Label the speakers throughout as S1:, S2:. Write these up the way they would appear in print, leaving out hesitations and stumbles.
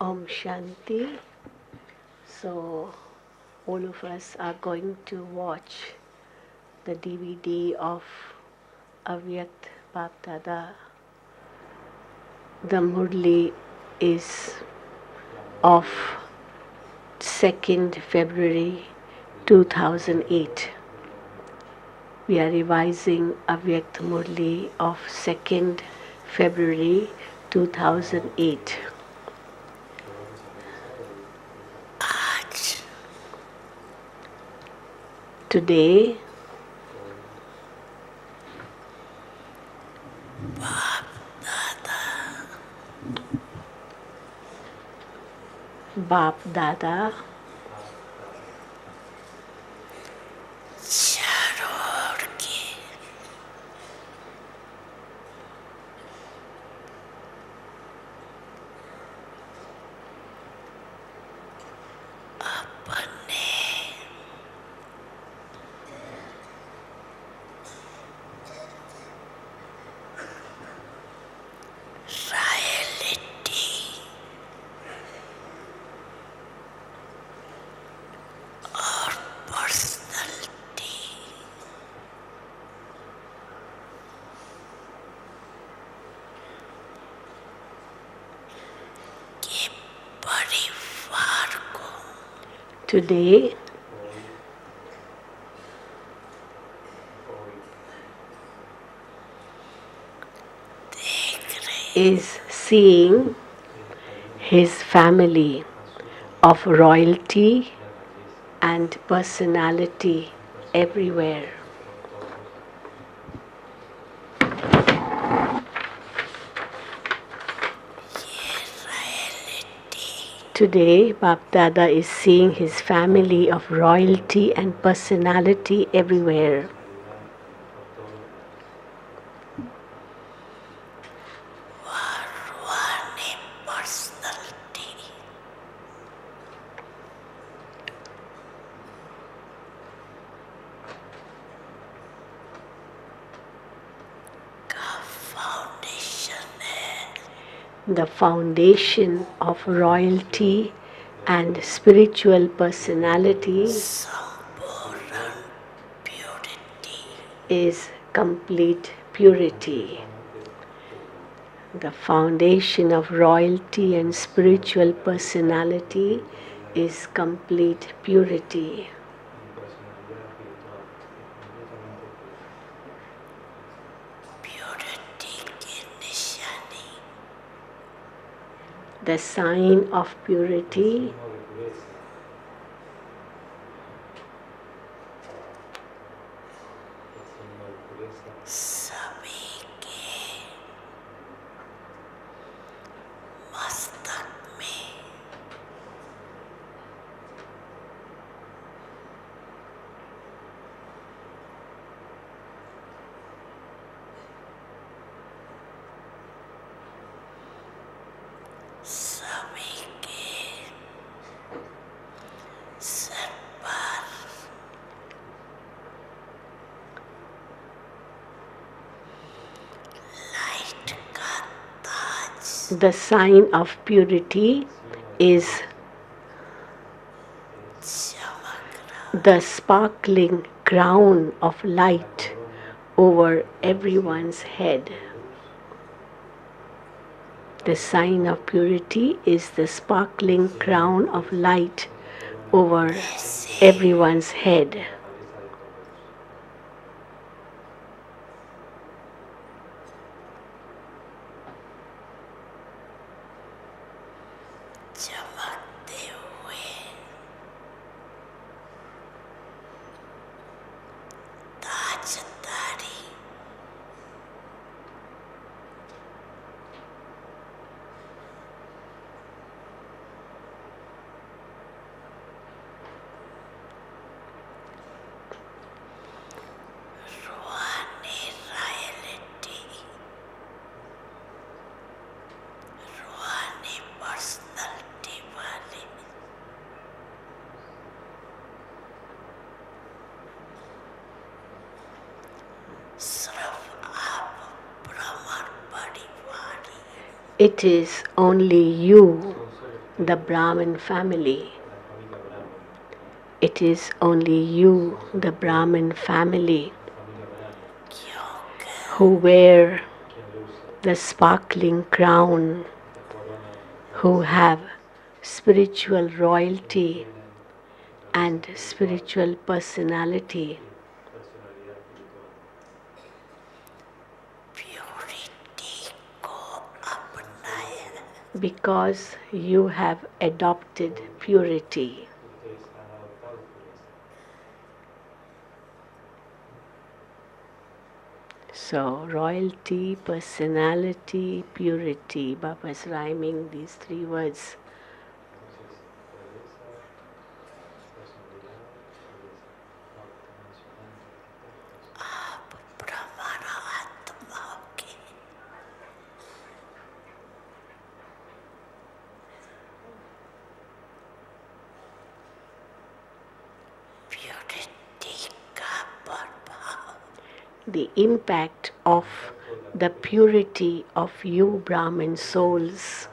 S1: Om Shanti. So, all of us are going to watch the DVD of Avyakt BAPDADA. The Murli is of 2nd February 2008. We are revising Avyakt Murli of 2nd February 2008. Today, BAPDADA today is seeing his family of royalty and personality everywhere. Today, BAPDADA is seeing his family of royalty and personality everywhere. The foundation of royalty and spiritual personality is complete purity. The foundation of royalty and spiritual personality is complete purity. The sign of purity the sign of purity is the sparkling crown of light over everyone's head. The sign of purity is the sparkling crown of light over everyone's head. It is only you, the Brahmin family. It is only you, the Brahmin family, who wear the sparkling crown, who have spiritual royalty and spiritual personality. Because you have adopted purity. So, royalty, personality, purity. Baba's rhyming these three words. The impact of the purity of you Brahmin souls.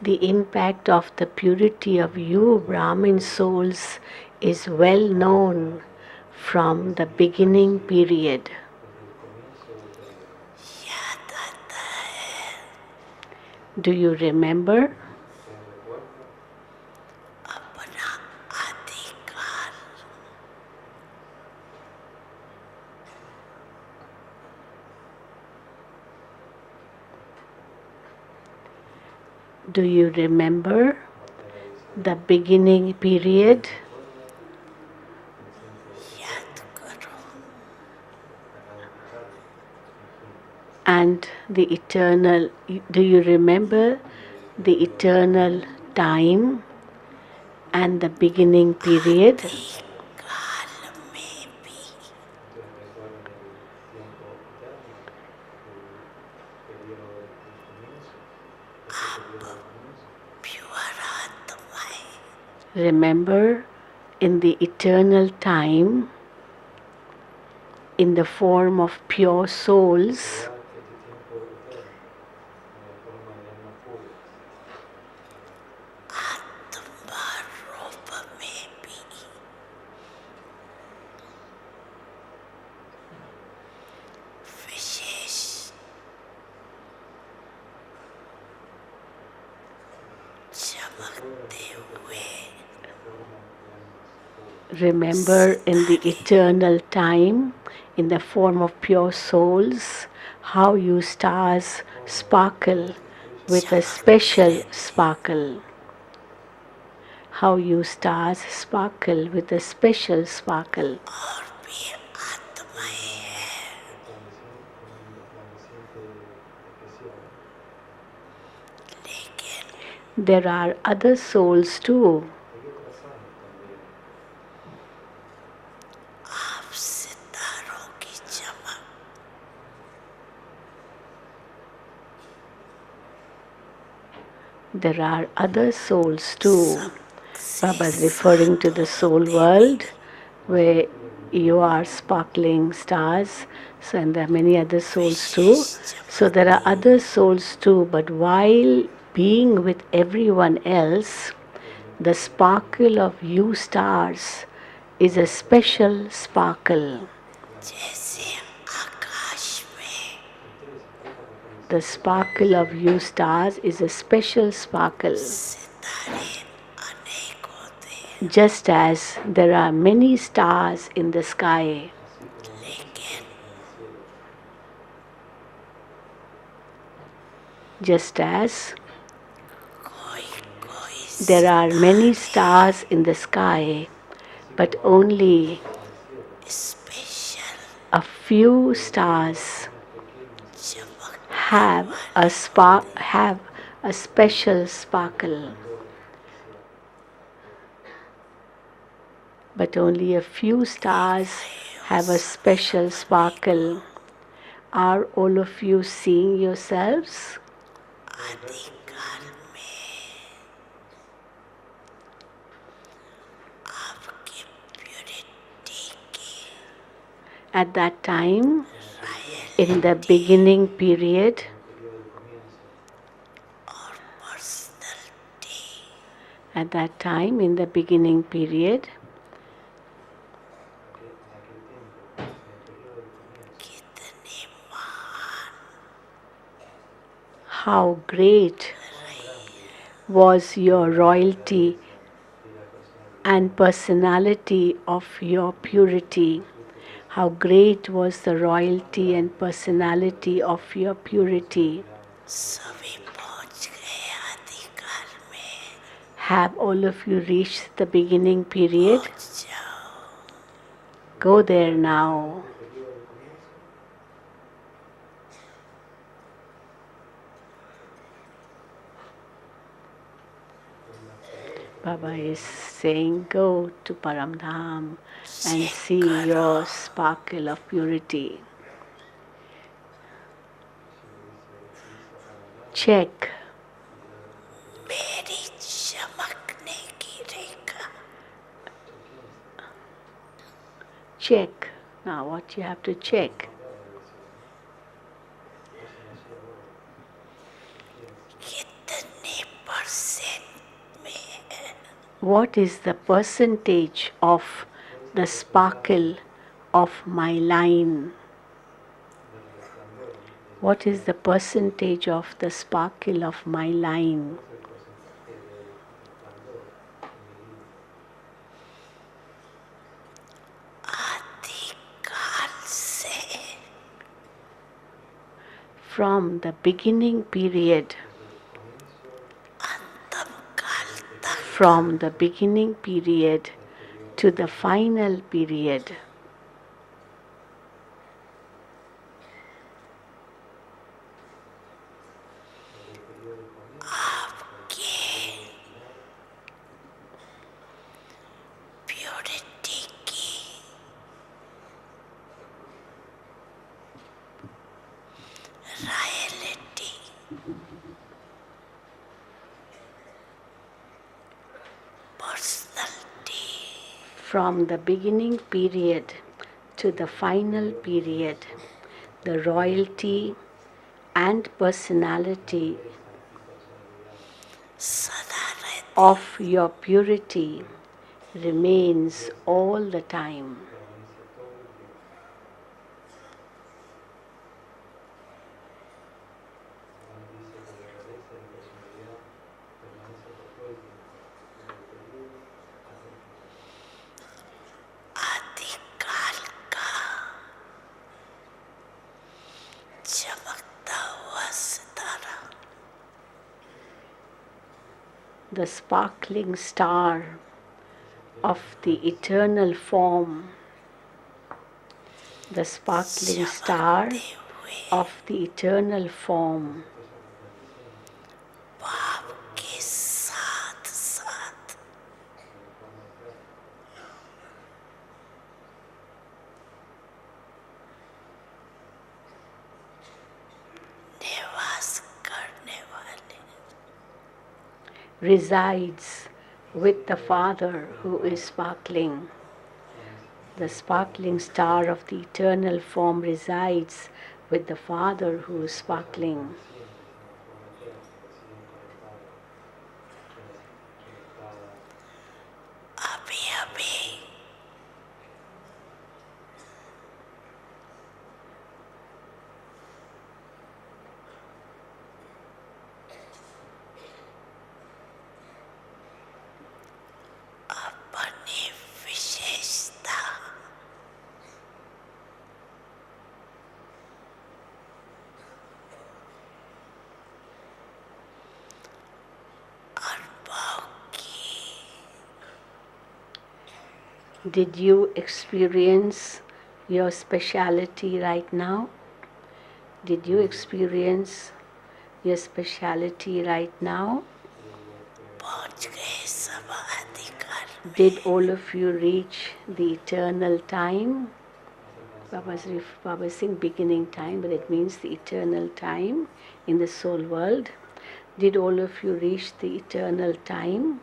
S1: The impact of the purity of you Brahmin souls is well known from the beginning period. Do you remember? Do you remember the beginning period? And the eternal, do you remember the eternal time and the beginning period? Remember, in the eternal time, in the form of pure souls, remember in the eternal time, in the form of pure souls, how you stars sparkle with a special sparkle. How you stars sparkle with a special sparkle. There are other souls too. There are other souls too. Baba is referring to the soul world where you are sparkling stars. So, and there are many other souls too. So, there are other souls too, but while being with everyone else, the sparkle of you stars is a special sparkle. The sparkle of you stars is a special sparkle. Just as there are many stars in the sky, just as there are many stars in the sky, but only a few stars have a special sparkle. but only a few stars have a special sparkle. Are all of you seeing yourselves? At that time, in the beginning period, at that time, in the beginning period, how great was your royalty and personality of your purity. How great was the royalty and personality of your purity. Have all of you reached the beginning period? Go there now. Baba is saying, go to Paramdham and see your sparkle of purity. Check. Check. Now what you have to check. What is the percentage of the sparkle of my line? What is the percentage of the sparkle of my line? From the beginning period, from the beginning period to the final period, from the beginning period to the final period, the royalty and personality of your purity remains all the time. The sparkling star of the eternal form, the sparkling star of the eternal form, resides with the Father who is sparkling. The sparkling star of the eternal form resides with the Father who is sparkling. Did you experience your speciality right now? Did you experience your speciality right now? Did all of you reach the eternal time? Baba is saying beginning time, but it means the eternal time in the soul world. Did all of you reach the eternal time?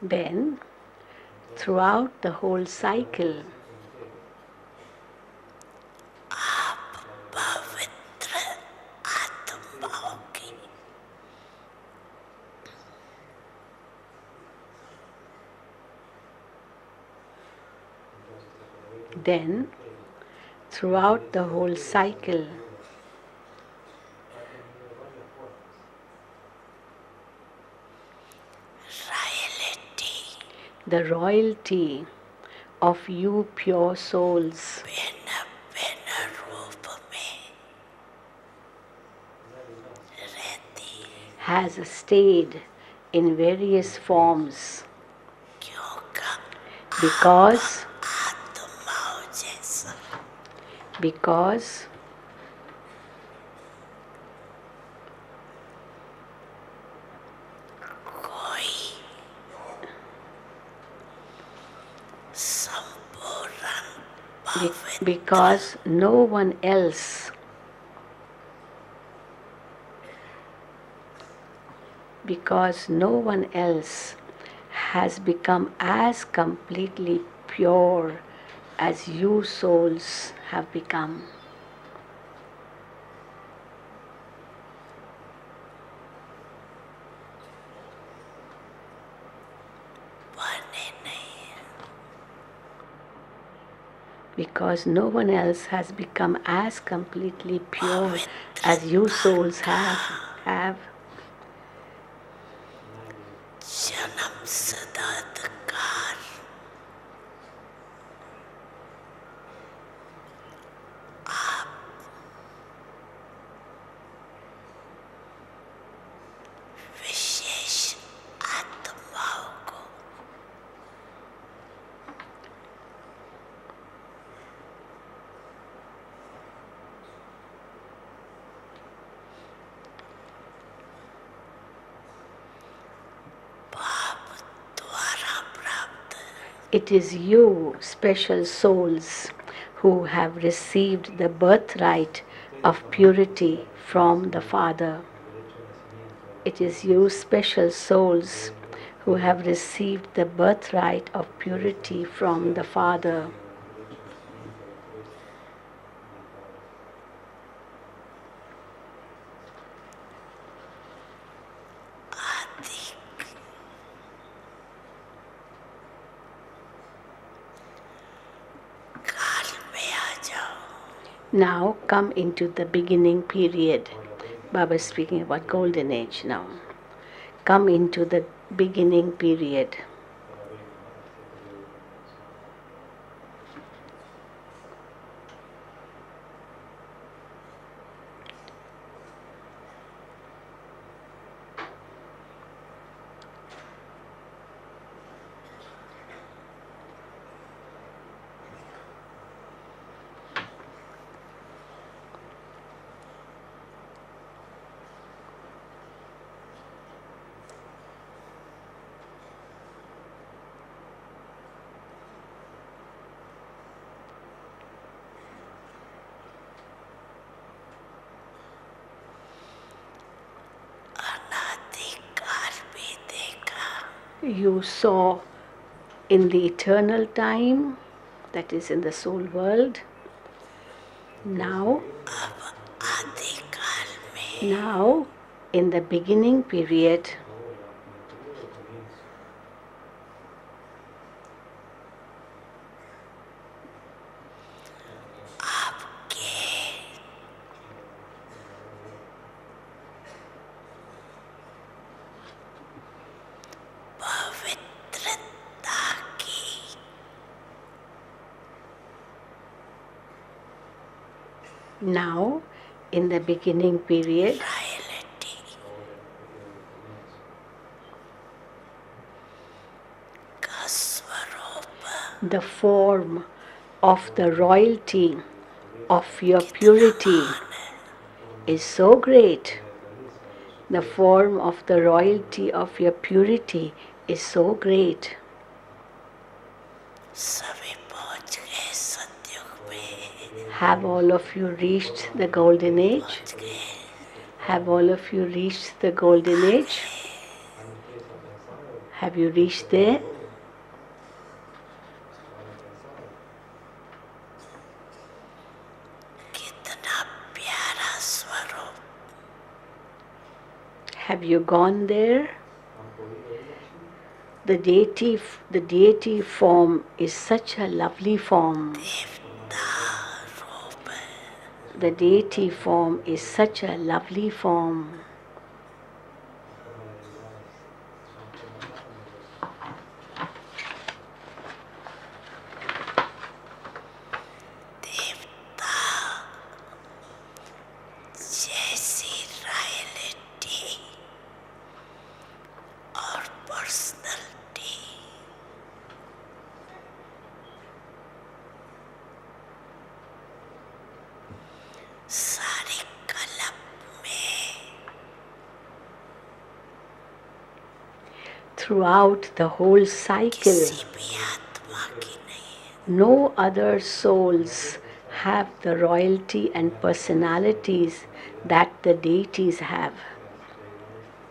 S1: Then, throughout the whole cycle, then, throughout the whole cycle, the royalty of you pure souls has stayed in various forms because because no one else has become as completely pure as you souls have become. Because no one else has become as completely pure as you souls have. It is you, special souls, who have received the birthright of purity from the Father. It is you, special souls, who have received the birthright of purity from the Father. Now come into the beginning period. Baba is speaking about golden age now. Come into the beginning period. You saw in the eternal time, that is in the soul world. Now, in the beginning period, now, in the beginning period, the form of the royalty of your purity is so great. The form of the royalty of your purity is so great. Have all of you reached the golden age? Have all of you reached the golden age? Have you reached there? Have you gone there? The deity form is such a lovely form. The deity form is such a lovely form. Throughout the whole cycle, no other souls have the royalty and personalities that the deities have.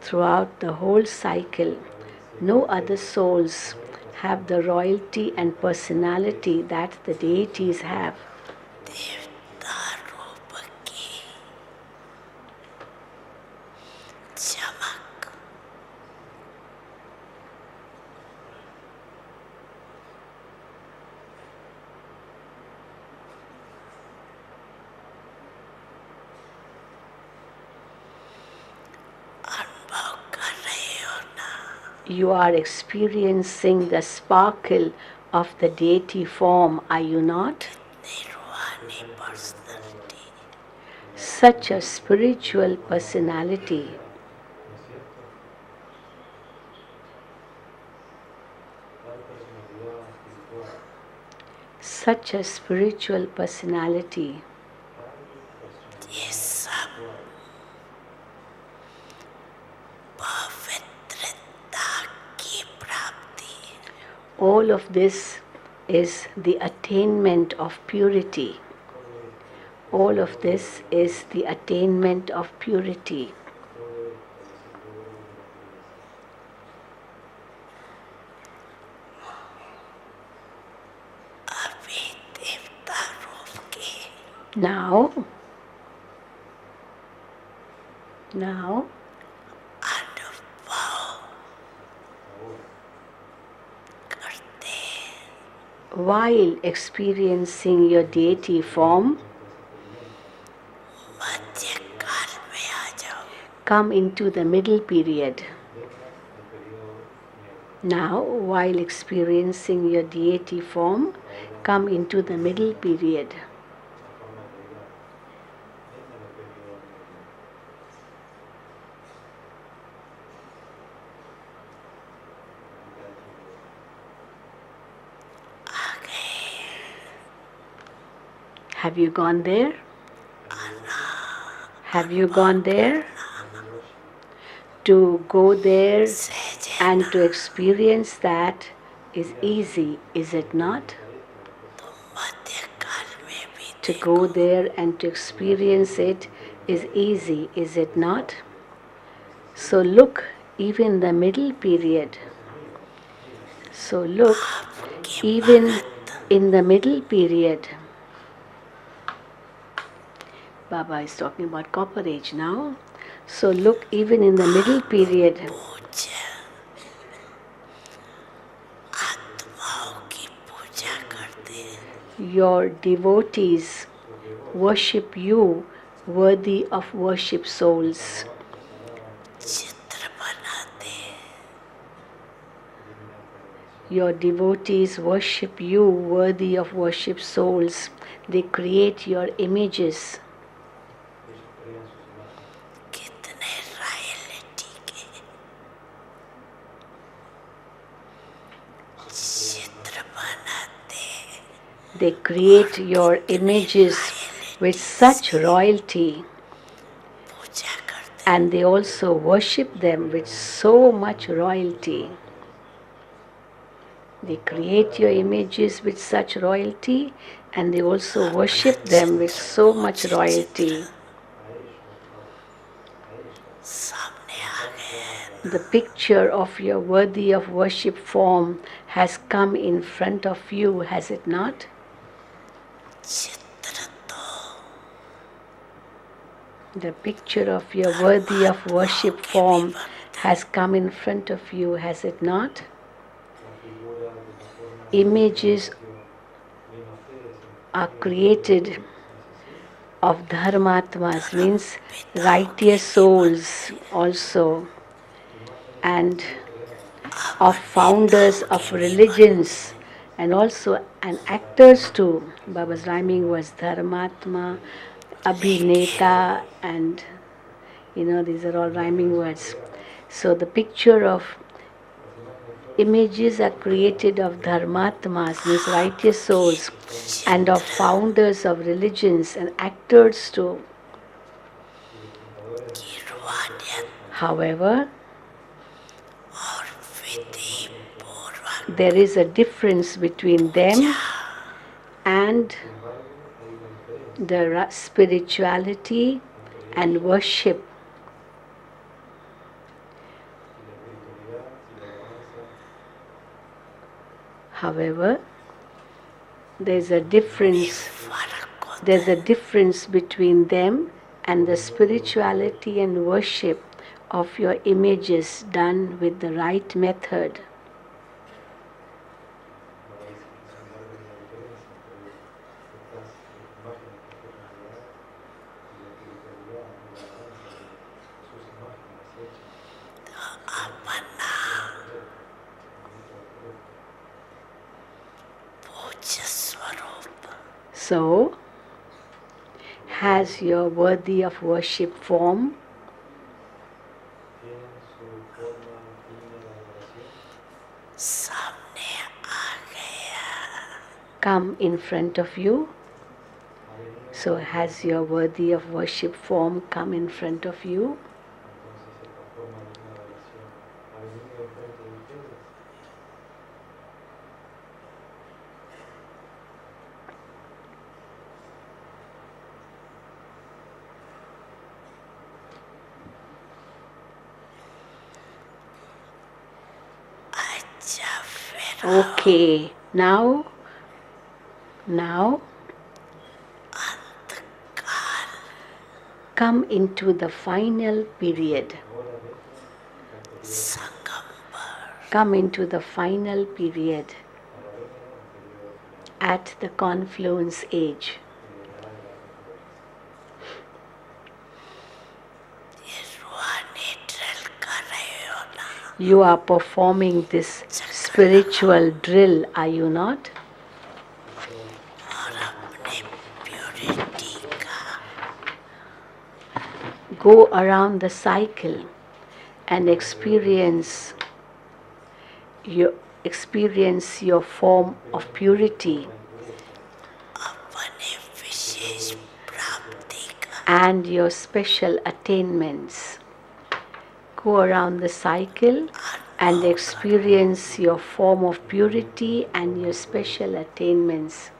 S1: Throughout the whole cycle, no other souls have the royalty and personality that the deities have. You are experiencing the sparkle of the deity form, are you not? Such a spiritual personality. Such a spiritual personality. All of this is the attainment of purity. All of this is the attainment of purity. Now, while experiencing your deity form, come into the middle period. Now, while experiencing your deity form, come into the middle period. Have you gone there? Have you gone there? To go there and to experience that is easy, is it not? To go there and to experience it is easy, is it not? So look, even the middle period. So look, even in the middle period. Baba is talking about Copper Age now. So look, even in the middle period, your devotees worship you, worthy of worship souls. Your devotees worship you, worthy of worship souls. They create your images. They create your images with such royalty, and they also worship them with so much royalty. They create your images with such royalty, and they also worship them with so much royalty. The picture of your worthy of worship form has come in front of you, has it not? The picture of your worthy of worship form has come in front of you, has it not? Images are created of dharmatmas, means righteous souls also, and of founders of religions, and also and actors too. Baba's rhyming was dharmatma, abhineta, and these are all rhyming words. So the picture of images are created of dharmatmas, means righteous souls, and of founders of religions and actors too. However, there is a difference between them and the spirituality and worship. However, there's a difference between them and the spirituality and worship of your images done with the right method. So, has your worthy of worship form come in front of you? So, has your worthy of worship form come in front of you? Okay, now come into the final period. Come into the final period at the confluence age. You are performing this spiritual drill, are you not? Go around the cycle and experience your form of purity and your special attainments. Go around the cycle and experience your form of purity and your special attainments.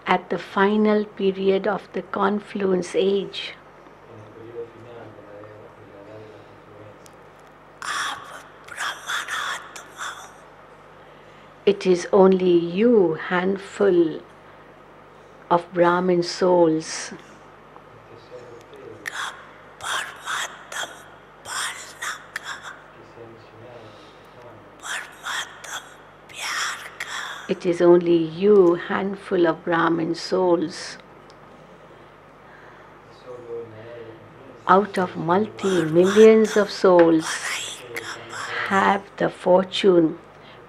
S1: At the final period of the confluence age, it is only you, handful of Brahmin souls, it is only you, handful of Brahmin souls, out of multi-millions of souls, have the fortune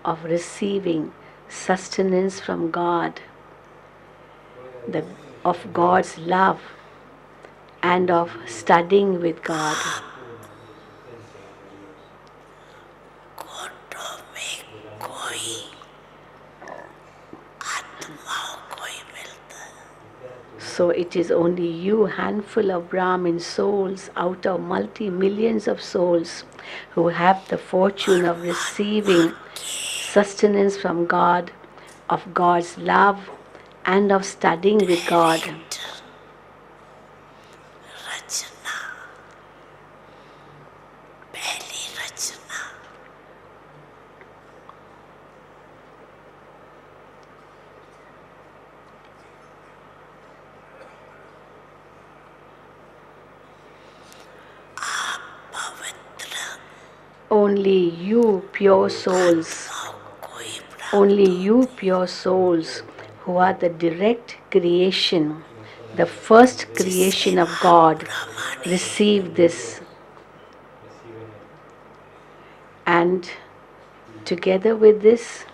S1: of receiving sustenance from God, of God's love, and of studying with God. So it is only you, handful of Brahmin souls out of multi-millions of souls, who have the fortune of receiving sustenance from God, of God's love, and of studying with God. Only you, pure souls, only you, pure souls, who are the direct creation, the first creation of God, receive this. And together with this,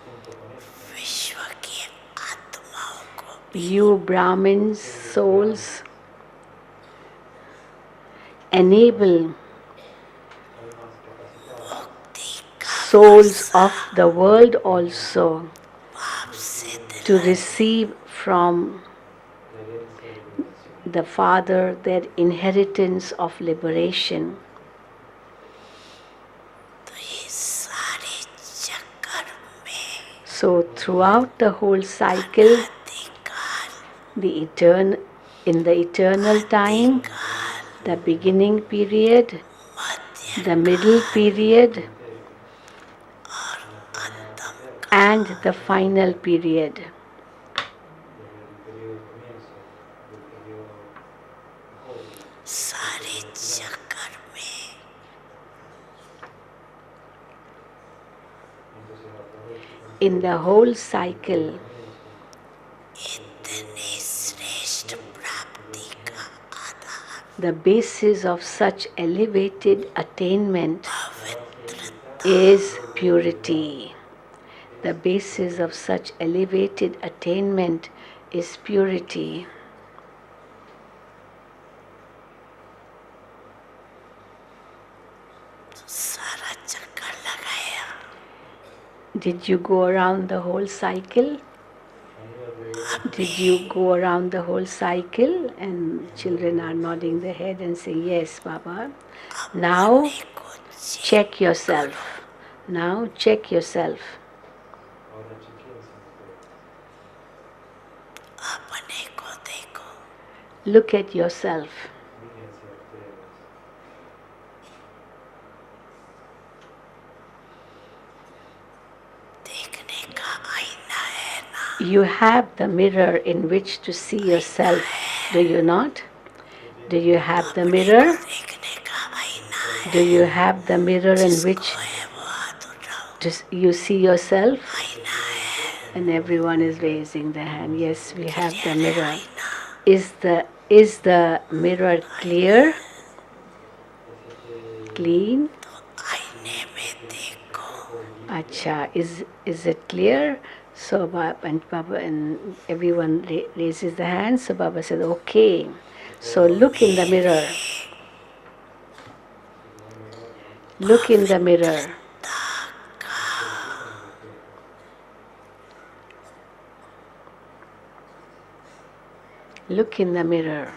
S1: you, Brahmin souls, enable souls of the world also to receive from the Father their inheritance of liberation. So throughout the whole cycle, in the eternal time, the beginning period, the middle period, and the final period. In the whole cycle, the basis of such elevated attainment is purity. The basis of such elevated attainment is purity. Did you go around the whole cycle? Did you go around the whole cycle? And children are nodding their head and saying, yes, Baba. Now check yourself. Now check yourself. Look at yourself. You have the mirror in which to see yourself, do you not? Do you have the mirror? Do you have the mirror in which you see yourself? And everyone is raising their hand. Yes, we have the mirror. Is the mirror clear? Clean? Acha, is it clear? So Baba and everyone raises the hand. So Baba said, okay. So look in the mirror. Look in the mirror. Look in the mirror.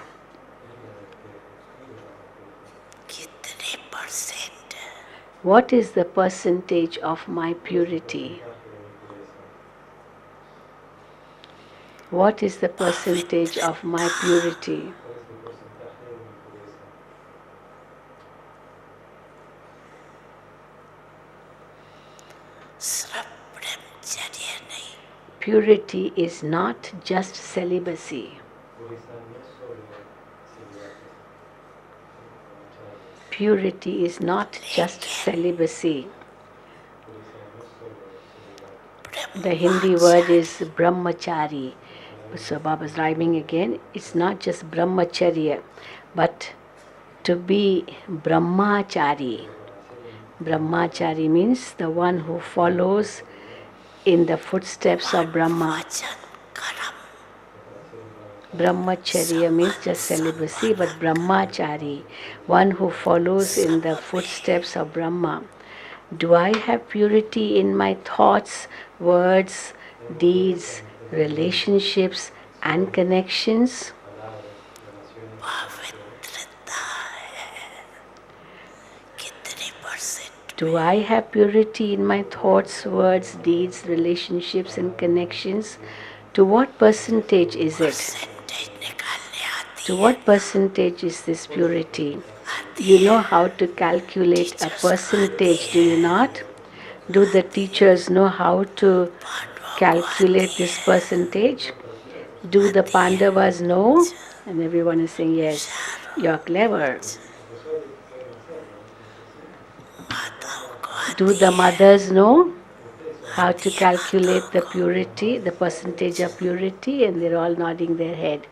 S1: What is the percentage of my purity? What is the percentage of my purity? Purity is not just celibacy. Purity is not just celibacy. The Hindi word is brahmachari. So Baba's rhyming again. It's not just brahmacharya, but to be brahmachari. Brahmachari means the one who follows in the footsteps of Brahma. Brahmacharya means just celibacy, but brahmachari, one who follows in the footsteps of Brahma. Do I have purity in my thoughts, words, deeds, relationships, and connections? Do I have purity in my thoughts, words, deeds, relationships, and connections? To what percentage is it? To what percentage is this purity? You know how to calculate a percentage, do you not? Do the teachers know how to calculate this percentage? Do the Pandavas know? And everyone is saying, yes, you're clever. Do the mothers know how to calculate the purity, the percentage of purity? And they're all nodding their head.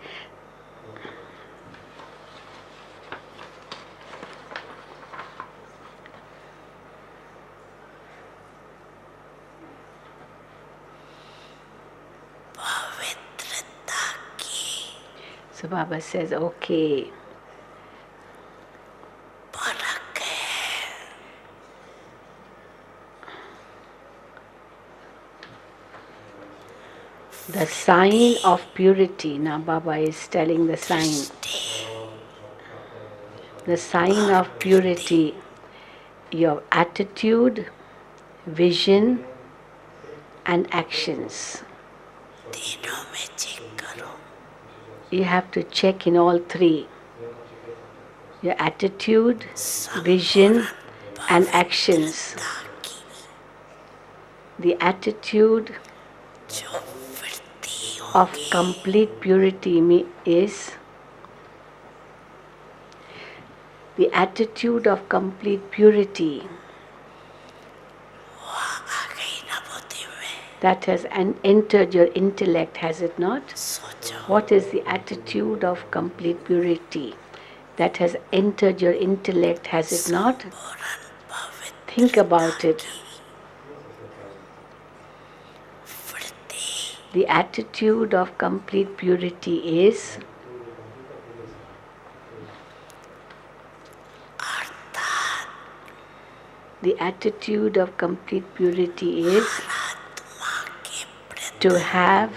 S1: So Baba says, okay. The sign of purity. Now Baba is telling the sign. The sign of purity. Your attitude, vision, and actions. You have to check in all three. Your attitude, vision, and actions. The attitude of complete purity is the attitude of complete purity that has entered your intellect, has it not? What is the attitude of complete purity that has entered your intellect, has it not? Think about it. The attitude of complete purity is the attitude of complete purity to have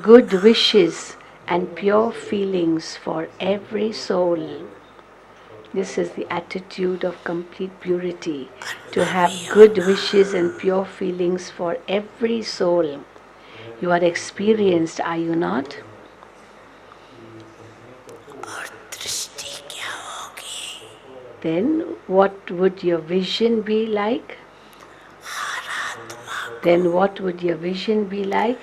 S1: good wishes and pure feelings for every soul. This is the attitude of complete purity, to have good wishes and pure feelings for every soul. You are experienced, are you not? Then what would your vision be like? Then what would your vision be like?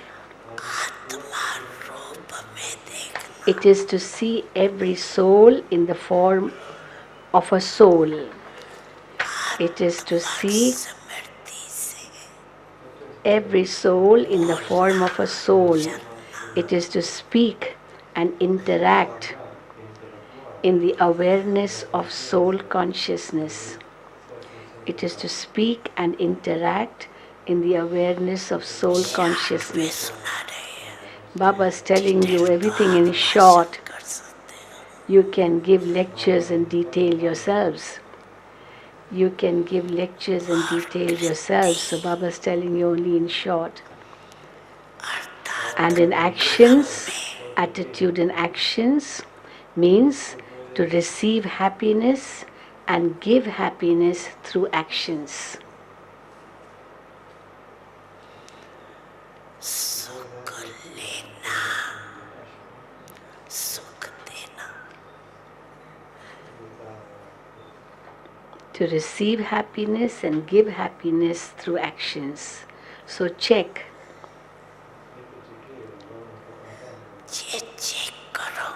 S1: It is to see every soul in the form of a soul. It is to see every soul in the form of a soul. It is to speak and interact in the awareness of soul consciousness. It is to speak and interact in the awareness of soul consciousness. Baba is telling you everything in short. You can give lectures and detail yourselves. You can give lectures and detail yourselves. So Baba is telling you only in short. And in actions, attitude and actions means to receive happiness and give happiness through actions. To receive happiness and give happiness through actions. So check.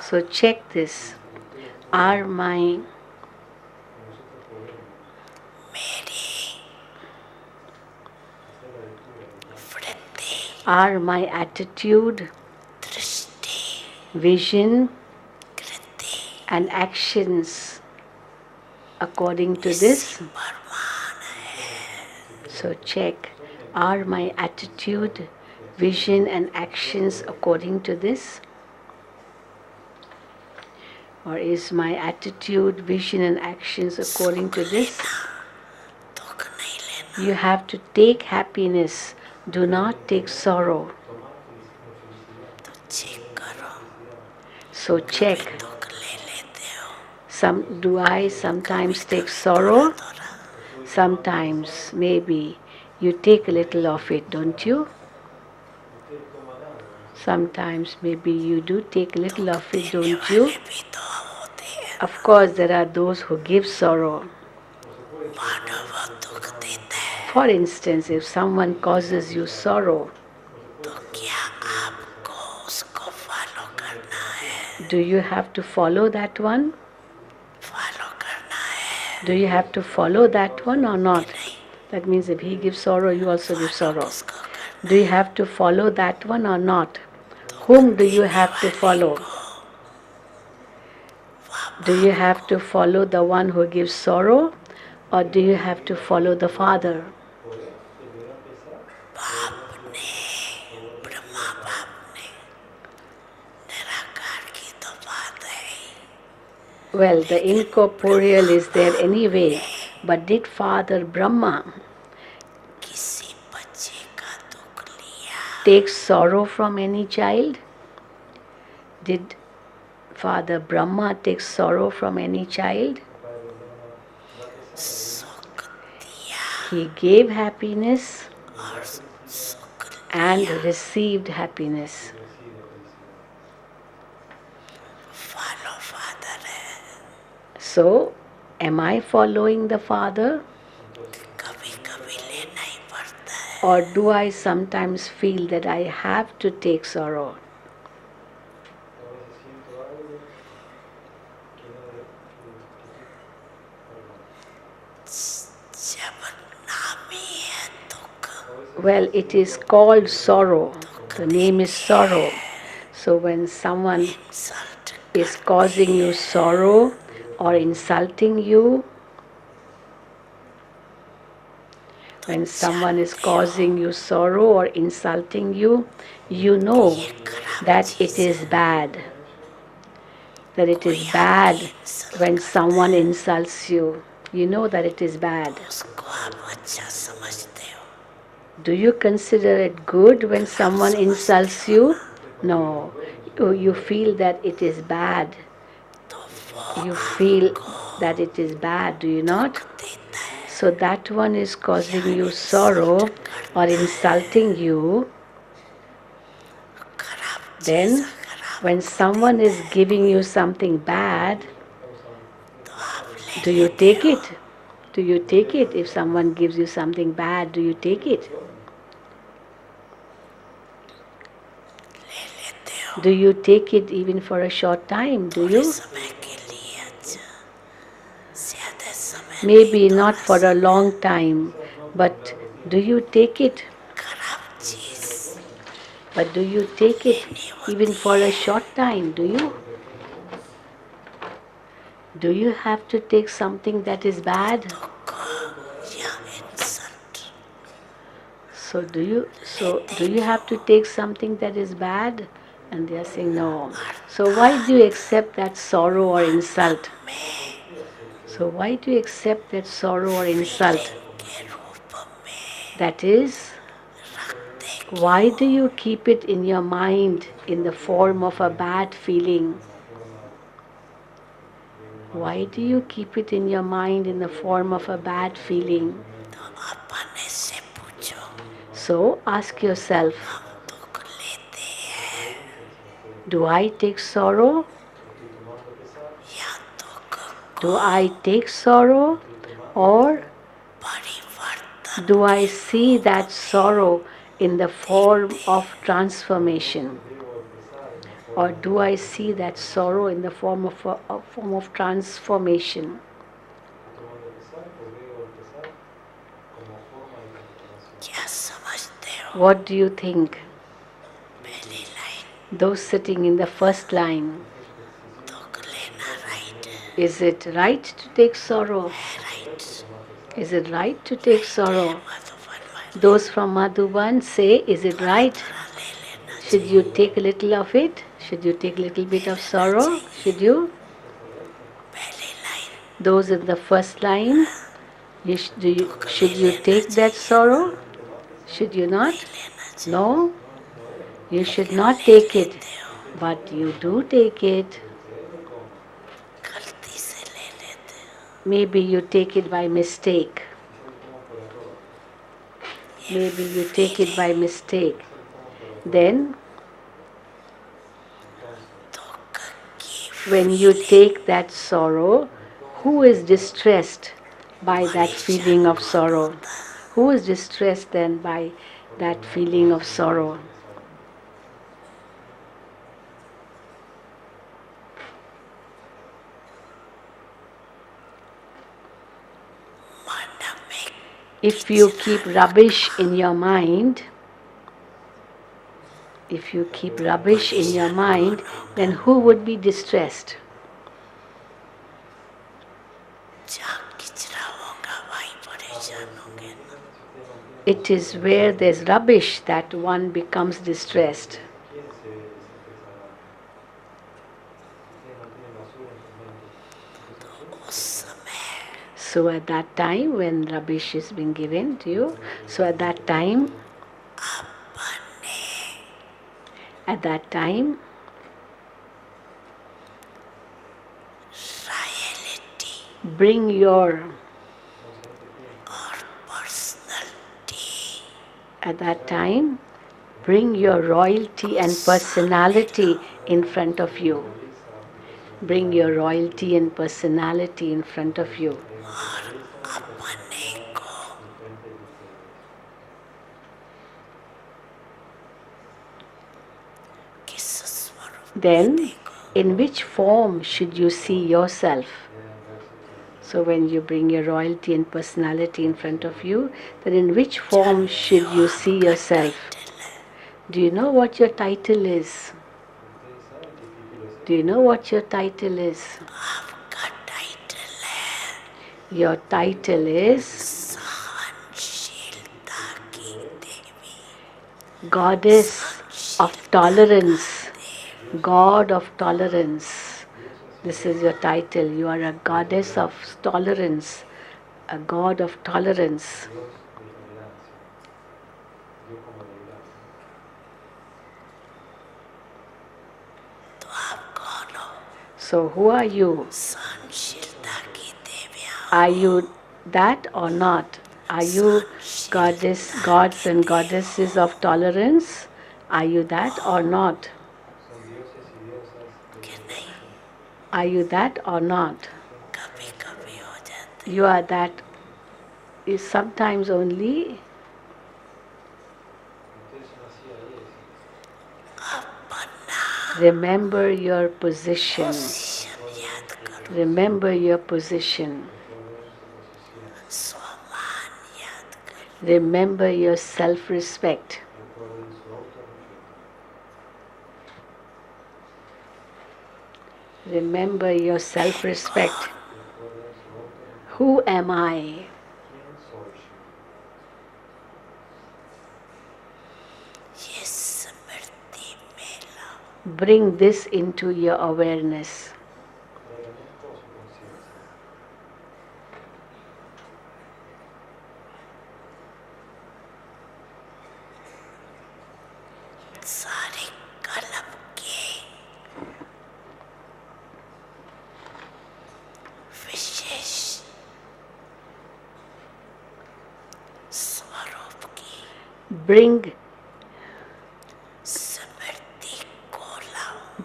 S1: So check this. Are my attitude, vision, and actions according to this? So check. Are my attitude, vision, and actions according to this? Or is my attitude, vision, and actions according to this? You have to take happiness. Do not take sorrow. So check. Do I sometimes take sorrow? Sometimes, maybe, you take a little of it, don't you? Sometimes, maybe you do take a little of it, don't you? Of course, there are those who give sorrow. For instance, if someone causes you sorrow, do you have to follow that one? Do you have to follow that one or not? That means if he gives sorrow, you also give sorrow. Do you have to follow that one or not? Whom do you have to follow? Do you have to follow the one who gives sorrow, or do you have to follow the Father? Well, the incorporeal is there anyway, but did Father Brahma take sorrow from any child? Did Father Brahma take sorrow from any child? He gave happiness and received happiness. So, am I following the Father? Or do I sometimes feel that I have to take sorrow? Well, it is called sorrow. The name is sorrow. So when someone is causing you sorrow or insulting you, when someone is causing you sorrow or insulting you, you know that it is bad. That it is bad when someone insults you. You know that it is bad. Do you consider it good when someone insults you? No. You feel that it is bad. You feel that it is bad, do you not? So that one is causing you sorrow or insulting you. Then, when someone is giving you something bad, do you take it? Do you take it? If someone gives you something bad, do you take it? Do you take it even for a short time? Do you? Maybe not for a long time, but do you take it? But do you take it even for a short time? Do you? Do you have to take something that is bad? So do you have to take something that is bad? And they are saying no. So why do you accept that sorrow or insult? So why do you accept that sorrow or insult? That is, why do you keep it in your mind in the form of a bad feeling? Why do you keep it in your mind in the form of a bad feeling? So ask yourself, do I take sorrow? Do I take sorrow? Or do I see that sorrow in the form of transformation? Or do I see that sorrow in the form of transformation? What do you think? Those sitting in the first line, is it right to take sorrow? Is it right to take sorrow? Those from Madhuban say, is it right? Should you take a little of it? Should you take a little bit of sorrow? Should you? Those in the first line, should you take that sorrow? Should you not? No, you should not take it. but you do take it. Maybe you take it by mistake. Maybe you take it by mistake. Then, when you take that sorrow, who is distressed by that feeling of sorrow? Who is distressed then by that feeling of sorrow? If you keep rubbish in your mind, if you keep rubbish in your mind, then who would be distressed? It is where there's rubbish that one becomes distressed. So at that time, when rubbish is being given to you, so at that time, bring your, at that time, bring your royalty and personality in front of you. Bring your royalty and personality in front of you. Then, in which form should you see yourself? So when you bring your royalty and personality in front of you, then in which form should you see yourself? Do you know what your title is? Do you know what your title is? Your title is Goddess of Tolerance. God of Tolerance. This is your title. You are a goddess of tolerance, a god of tolerance. So who are you? Are you that or not? Are you gods and goddesses of tolerance? Are you that or not? Are you that or not? You are that is sometimes only. Remember your position. Remember your position. Remember your self-respect. Remember your self-respect. Who am I? Bring this into your awareness.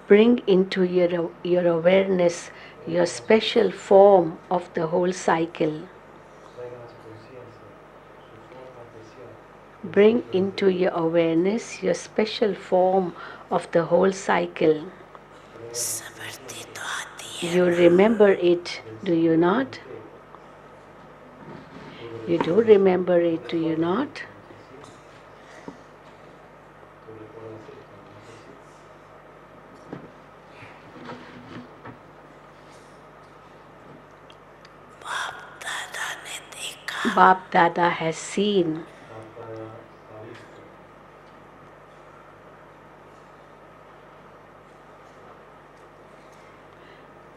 S1: Bring into your awareness your special form of the whole cycle. Bring into your awareness your special form of the whole cycle. You remember it, do you not? You do remember it, do you not? BAPDADA has seen.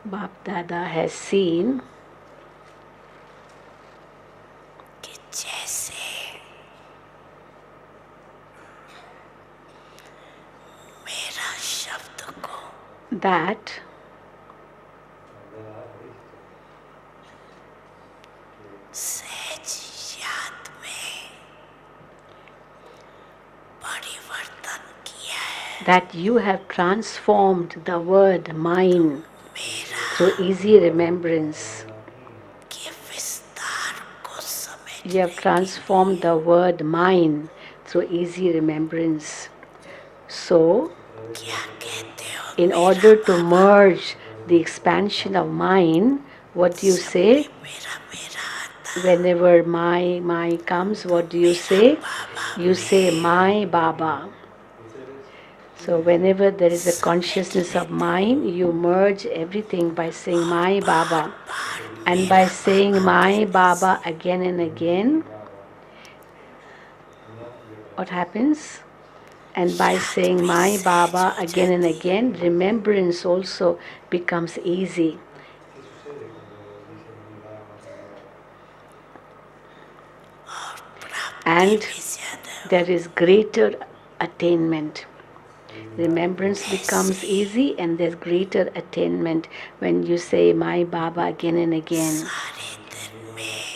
S1: BAPDADA has seen that that you have transformed the word mine through easy remembrance. You have transformed the word mine through easy remembrance. So, in order to merge the expansion of mine, what do you say? Whenever my comes, what do you say? You say my Baba. So whenever there is a consciousness of mind, you merge everything by saying my Baba. And by saying my Baba again and again, what happens? And by saying my Baba again and again, remembrance also becomes easy. And there is greater attainment. Remembrance becomes easy and there's greater attainment when you say my Baba again and again.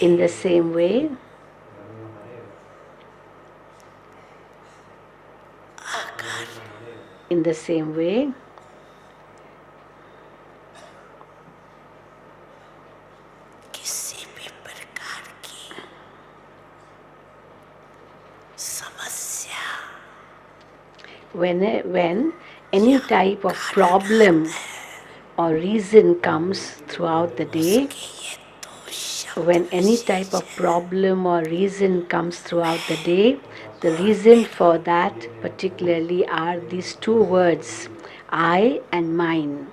S1: In the same way, in the same way, when any type of problem or reason comes throughout the day, when any type of problem or reason comes throughout the day, the reason for that particularly are these two words, I and mine.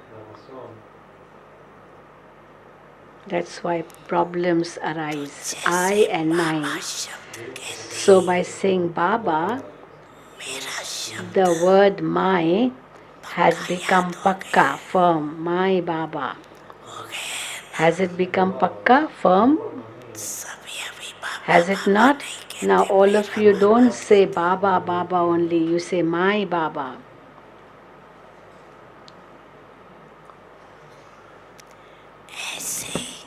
S1: That's why problems arise, I and mine. So by saying Baba, the word my has become pakka, firm, my Baba. Has it become pakka, firm? Has it not? Now all of you don't say Baba, Baba only, you say my Baba.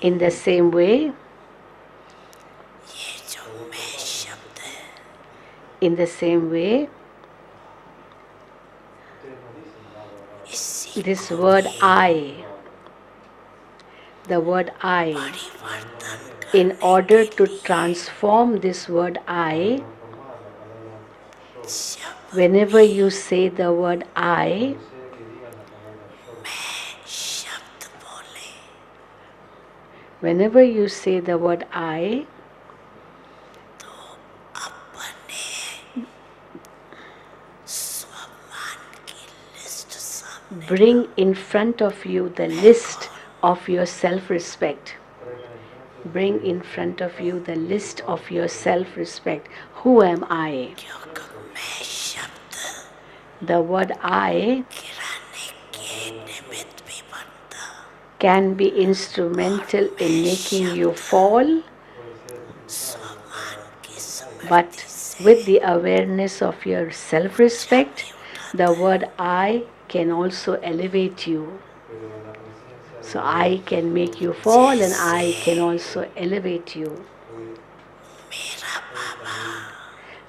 S1: In the same way, in the same way, this word I, the word I, in order to transform this word I, whenever you say the word I, whenever you say the word I, bring in front of you the list of your self-respect. Bring in front of you the list of your self-respect. Who am I? The word I can be instrumental in making you fall, but with the awareness of your self-respect, the word I can also elevate you. So I can make you fall and I can also elevate you.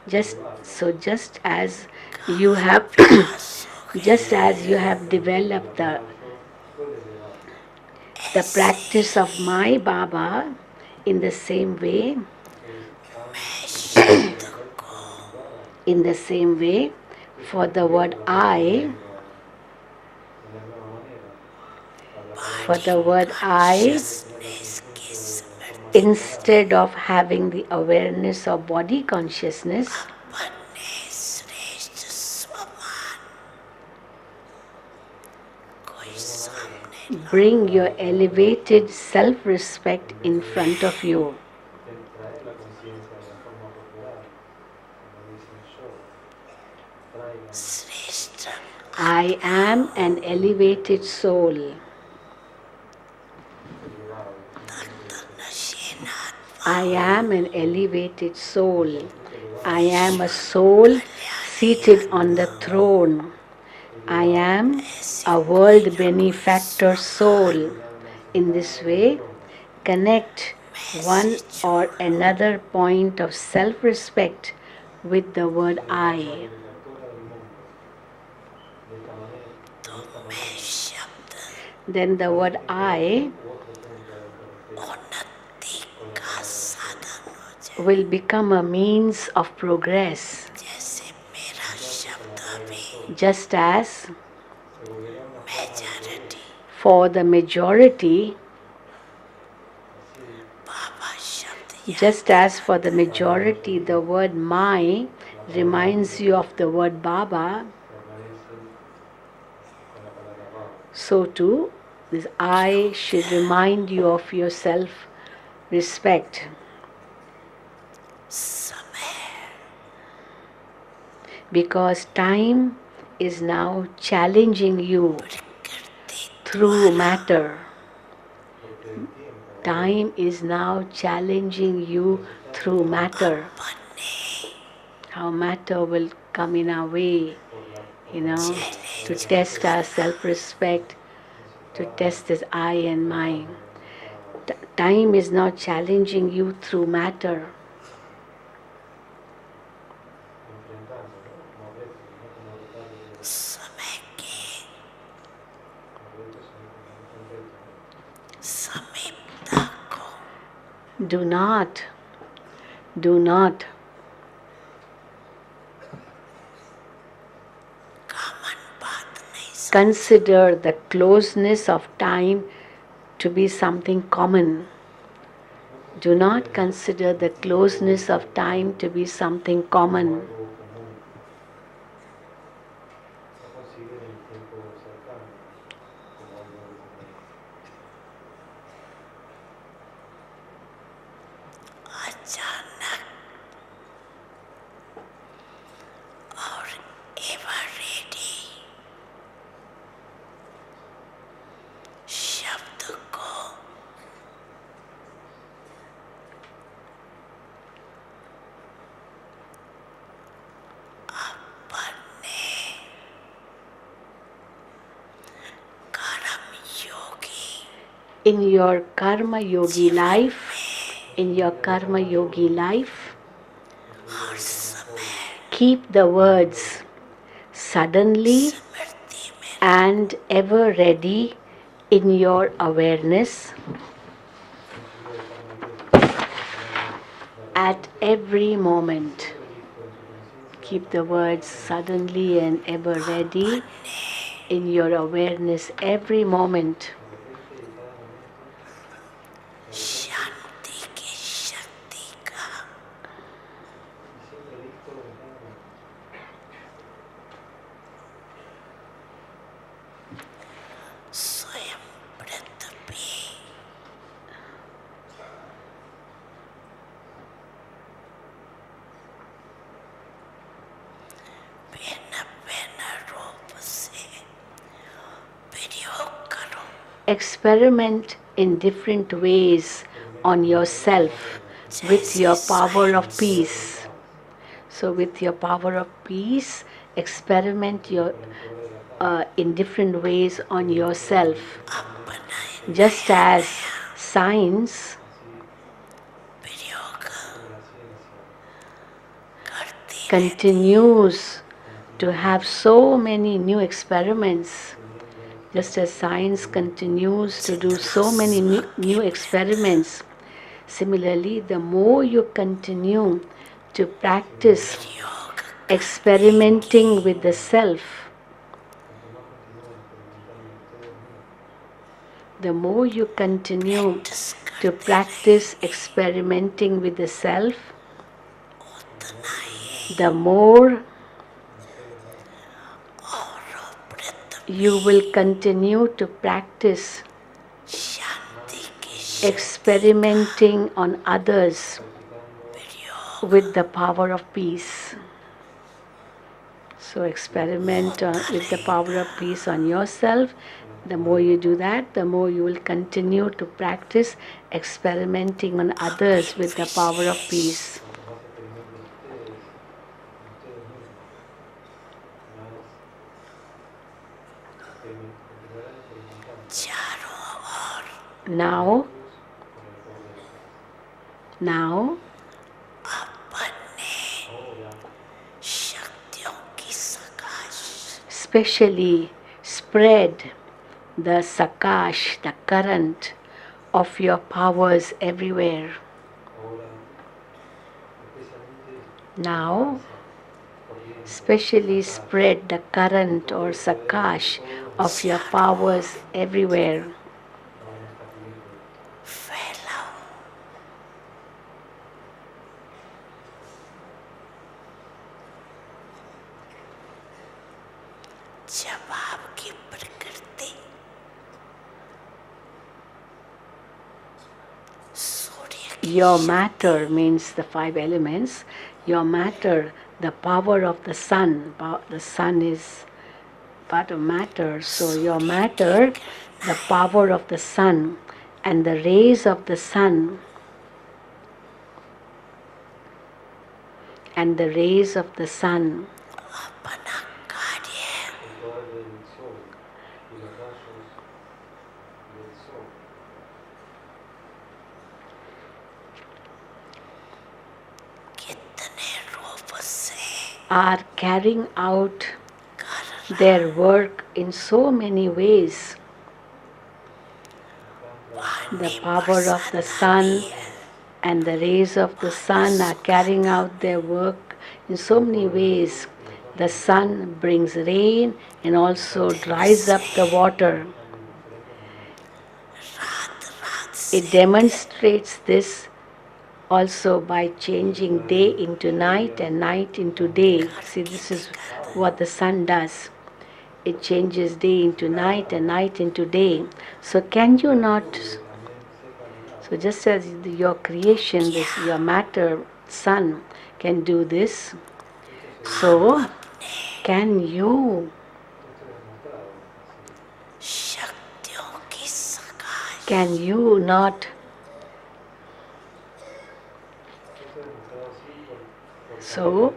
S1: Just as you have just as you have developed the practice of my Baba, in the same way, in the same way, for the word I, instead of having the awareness of body consciousness, bring your elevated self-respect in front of you. I am an elevated soul. I am an elevated soul. I am a soul seated on the throne. I am a world benefactor soul. In this way, connect one or another point of self respect with the word I. Then the word I will become a means of progress, just as for the majority, the word my reminds you of the word Baba, so too this I should remind you of your self respect. Because time is now challenging you through matter. Time is now challenging you through matter. How matter will come in our way, to test our self respect, to test this I and mine. Time is now challenging you through matter. Do not consider the closeness of time to be something common. Do not consider the closeness of time to be something common. In your karma yogi life, keep the words suddenly and ever ready in your awareness at every moment. Keep the words suddenly and ever ready in your awareness every moment. Experiment in different ways on yourself with your power of peace. So, with your power of peace, experiment in different ways on yourself. Just as science continues to have so many new experiments, just as science continues to do so many new experiments, similarly, the more you continue to practice experimenting with the self, the more you continue to practice experimenting with the self, the more you will continue to practice experimenting on others with the power of peace. So experiment with the power of peace on yourself. The more you do that, the more you will continue to practice experimenting on others with the power of peace. Now, specially spread the sakash, the current of your powers everywhere. Now, specially spread the current or sakash of your powers everywhere. Your matter means the 5 elements. Your matter, the power of the sun. The sun is part of matter. So your matter, the power of the sun, and the rays of the sun, and the rays of the sun are carrying out their work in so many ways. The power of the sun and the rays of the sun are carrying out their work in so many ways. The sun brings rain and also dries up the water. It demonstrates this also by changing day into night and night into day. See, this is what the sun does. It changes day into night and night into day. So can you not, so just as your creation, this your matter, sun, can do this, so can you, not, so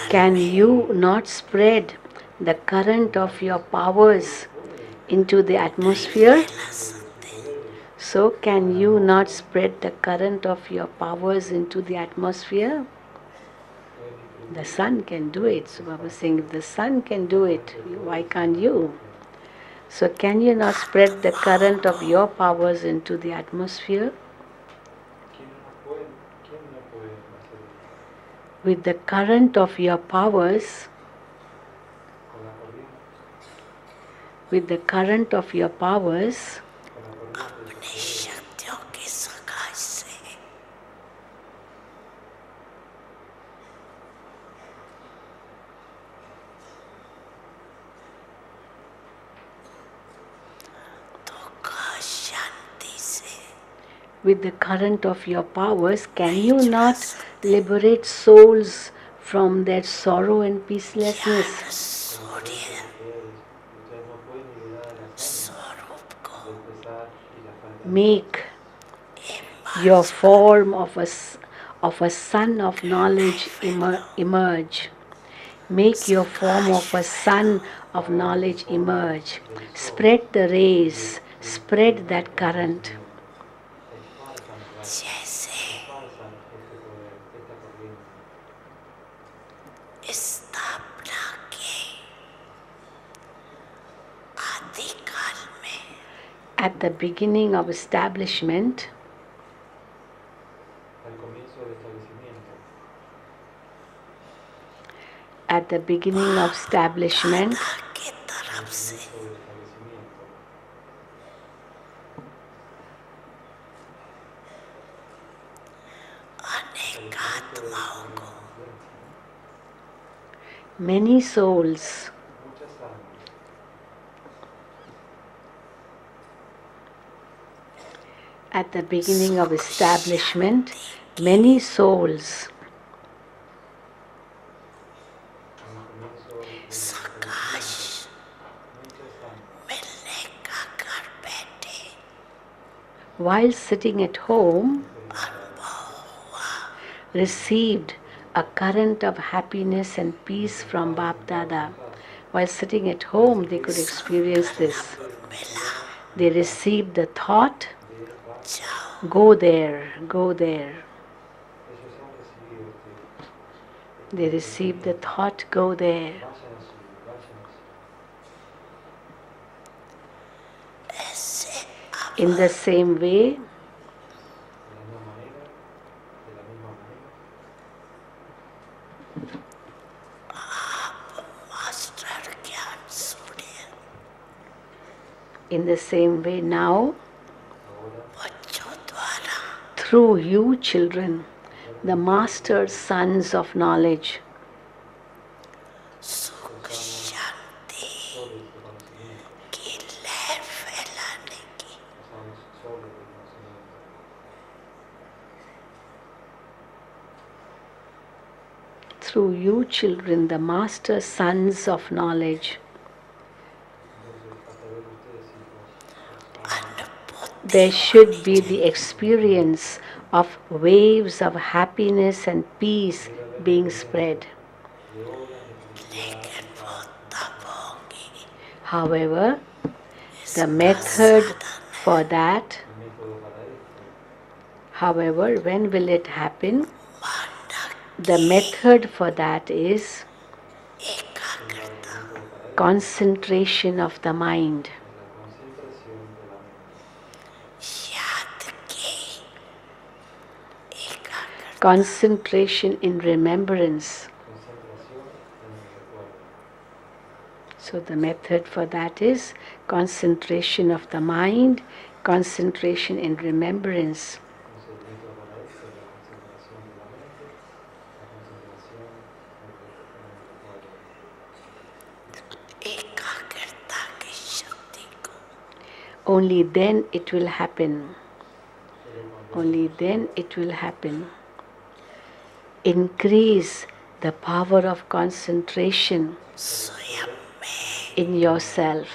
S1: can you not spread the current of your powers into the atmosphere? So can you not spread the current of your powers into the atmosphere? The sun can do it. So Baba is saying, if the sun can do it, why can't you? So can you not spread the current of your powers into the atmosphere? With the current of your powers, with the current of your powers, with the current of your powers, can you not liberate souls from their sorrow and peacelessness? Make your form of a sun of knowledge emerge. Make your form of a sun of knowledge emerge. Spread the rays, spread that current. At the beginning of establishment, at the beginning of establishment, many souls at the beginning of establishment, many souls while sitting at home received a current of happiness and peace from BAPDADA. While sitting at home, they could experience this. They received the thought Go there, go there. They receive the thought, go there. In the same way, in the same way now, through you children, the master sons of knowledge, through you children, the master sons of knowledge, there should be the experience of waves of happiness and peace being spread. However, the method for that, however, when will it happen? The method for that is concentration of the mind. Concentration in remembrance. So the method for that is concentration of the mind, concentration in remembrance. Only then it will happen. Only then it will happen. Increase the power of concentration in yourself.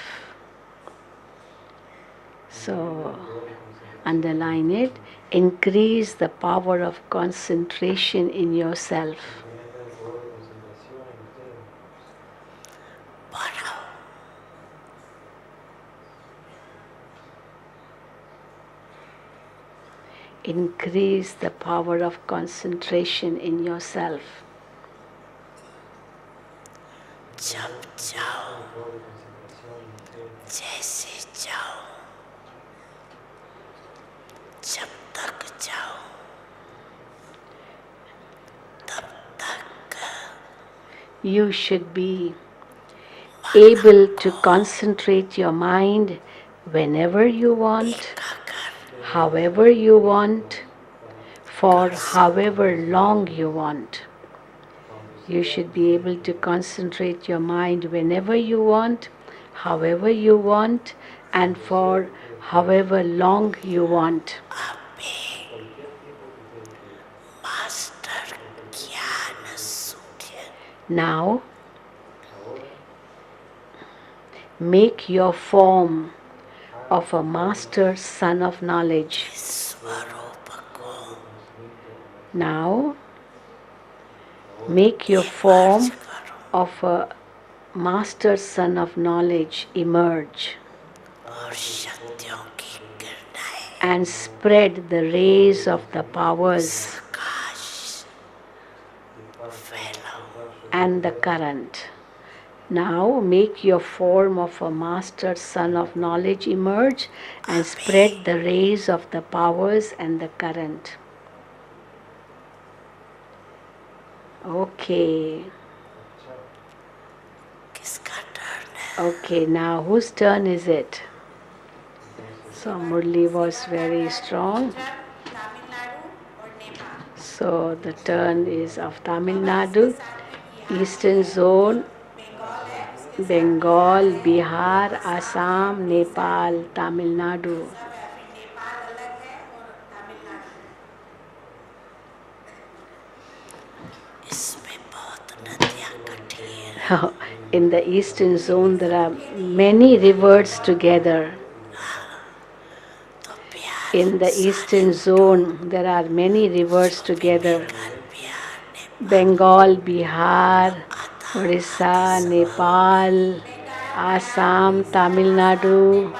S1: So, underline it. Increase the power of concentration in yourself. Increase the power of concentration in yourself. You should be able to concentrate your mind whenever you want, however you want, for however long you want. You should be able to concentrate your mind whenever you want, however you want, and for however long you want. Now, make your form of a master son of knowledge. Now, make your form of a master son of knowledge emerge and spread the rays of the powers and the current. Now make your form of a master son of knowledge emerge and spread the rays of the powers and the current. Okay. Okay, now whose turn is it? So Murli was very strong. So the turn is of Tamil Nadu, Eastern Zone, Bengal, Bihar, Assam, Nepal, Tamil Nadu. In the Eastern Zone, there are many rivers together. In the Eastern Zone, there are many rivers together. Bengal, Bihar, Orissa, Nepal, Assam, Tamil Nadu.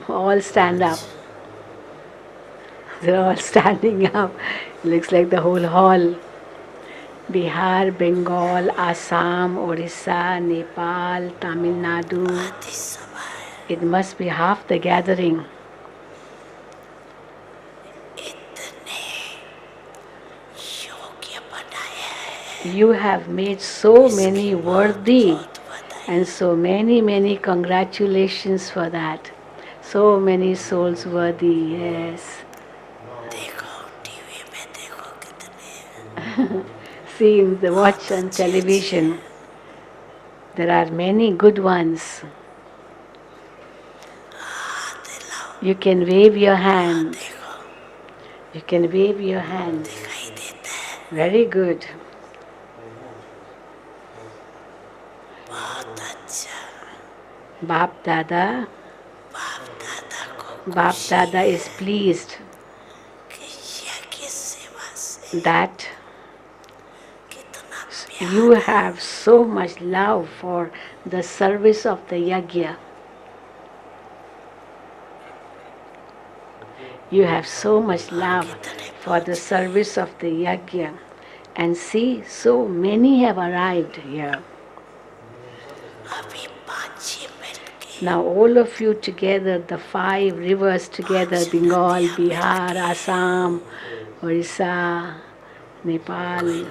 S1: All stand up. They're all standing up. Looks like the whole hall. Bihar, Bengal, Assam, Orissa, Nepal, Tamil Nadu. It must be half the gathering. You have made so many worthy, and so many congratulations for that. So many souls worthy, yes. See in the watch on television, there are many good ones. You can wave your hand. You can wave your hand. Very good. BAPDADA. BAPDADA is pleased that you have so much love for the service of the yajna. You have so much love for the service of the yajna. And see, so many have arrived here. Now all of you together, the 5 rivers together, Bengal, Bihar, Assam, Orissa, Nepal.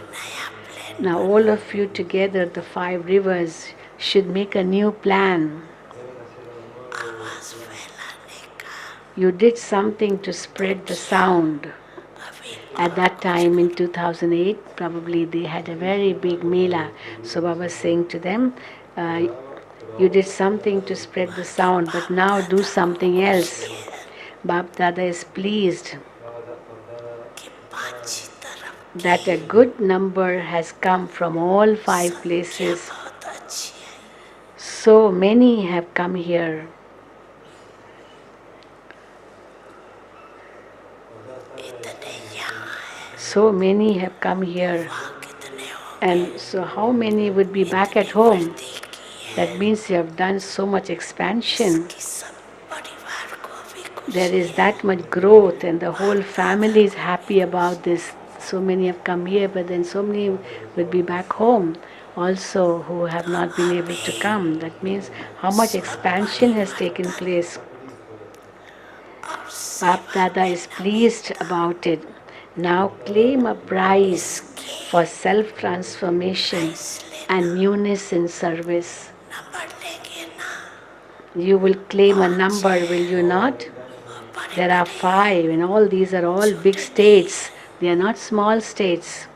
S1: Now all of you together, the 5 rivers, should make a new plan. You did something to spread the sound. At that time in 2008, probably they had a very big mela. So Baba was saying to them, you did something to spread the sound, but now do something else. BAPDADA is pleased that a good number has come from all 5 places. So many have come here. So many have come here. And so how many would be back at home? That means you have done so much expansion. There is that much growth and the whole family is happy about this. So many have come here, but then so many will be back home also who have not been able to come. That means how much expansion has taken place. BAPDADA is pleased about it. Now claim a prize for self-transformation and newness in service. You will claim a number, will you not? There are 5 and all these are all big states. They are not small states.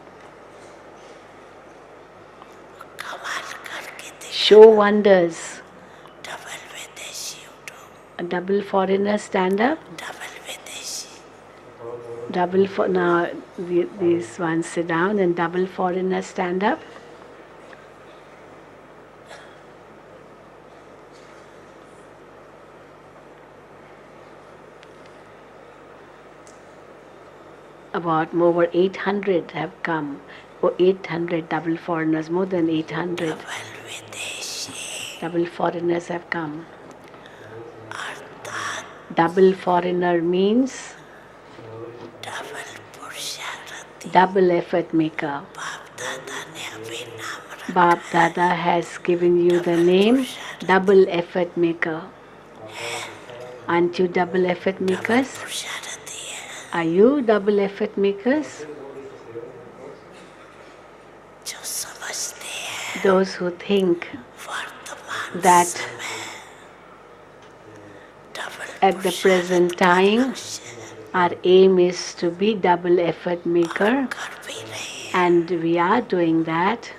S1: Show wonders. A double foreigner stand up. Now these ones sit down and double foreigner stand up. About over 800 have come. 800 double foreigners, more than 800 double foreigners have come. Double foreigner means double effort maker. BAPDADA has given you the name double effort maker. Aren't you double effort makers? Are you double effort makers? Those who think that at the present time our aim is to be double effort maker and we are doing that,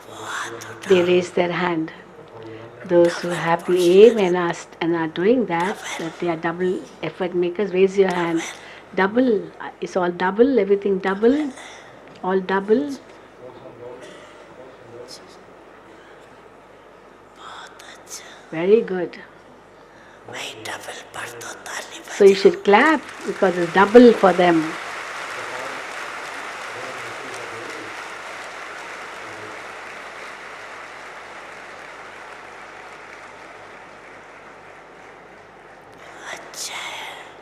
S1: they raise their hand. Those who have the aim and are doing that they are double effort makers, raise your hand. Double, it's all double, everything double, all double. Very good. So you should clap because it's double for them.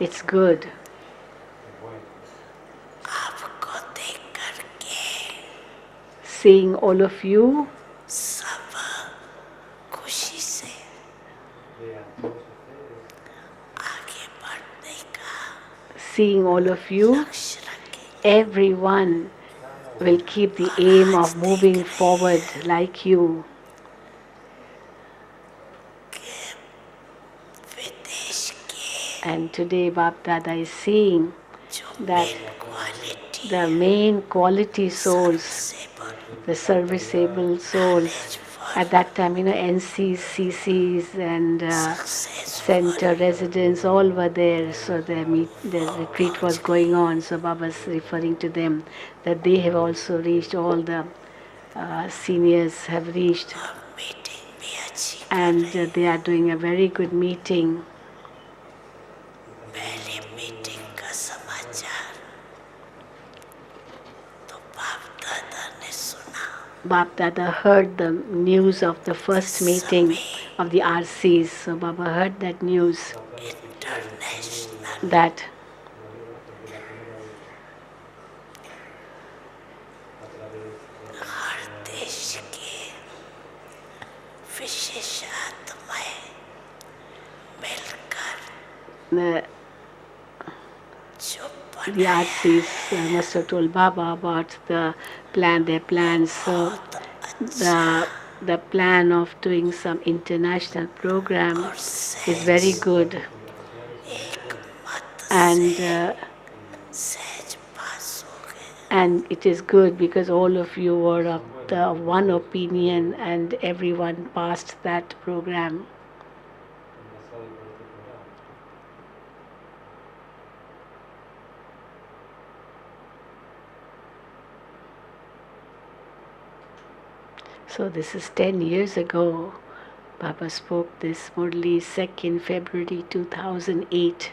S1: It's good.
S2: आपको देख करके
S1: Seeing all of you
S2: सब खुशी से आगे बढ़ने का
S1: seeing all of you,
S2: लक्ष्य रखेंगे।
S1: everyone will keep the
S2: और
S1: aim
S2: आज
S1: of
S2: देख
S1: moving
S2: रहे
S1: forward
S2: हैं
S1: like you.
S2: कि विदेश के
S1: And today BAPDADA is seeing
S2: जो
S1: that
S2: मेन क्वालिटी
S1: the
S2: है
S1: main quality souls,
S2: serviceable
S1: the serviceable souls, at that time, NCs, CCs, and center
S2: successful
S1: residents all were there. So the retreat was going on. So Baba's referring to them that they have also reached, all the seniors have reached,
S2: और meeting भी अच्छी कर
S1: and
S2: रहे
S1: they
S2: हैं।
S1: are doing a very good meeting.
S2: पहली meeting का समाचार तो बाप दादा ने सुना।
S1: Bap Dada heard the news of the first meeting
S2: सभी
S1: of the RCs. So Baba heard that news
S2: international
S1: that
S2: हर देश के विशेषात्माएं मिलकर
S1: the,
S2: जो
S1: the
S2: बनाया
S1: RCs
S2: है
S1: must have told Baba about their plans. So
S2: बहुत अच्छा
S1: the plan of doing some international program
S2: और
S1: is
S2: सहज
S1: very good,
S2: एक मत
S1: and
S2: से सहज पास हो गए।
S1: and it is good because all of you were of the one opinion, and everyone passed that program. So this is 10 years ago. Baba spoke this Murli 2nd February 2008.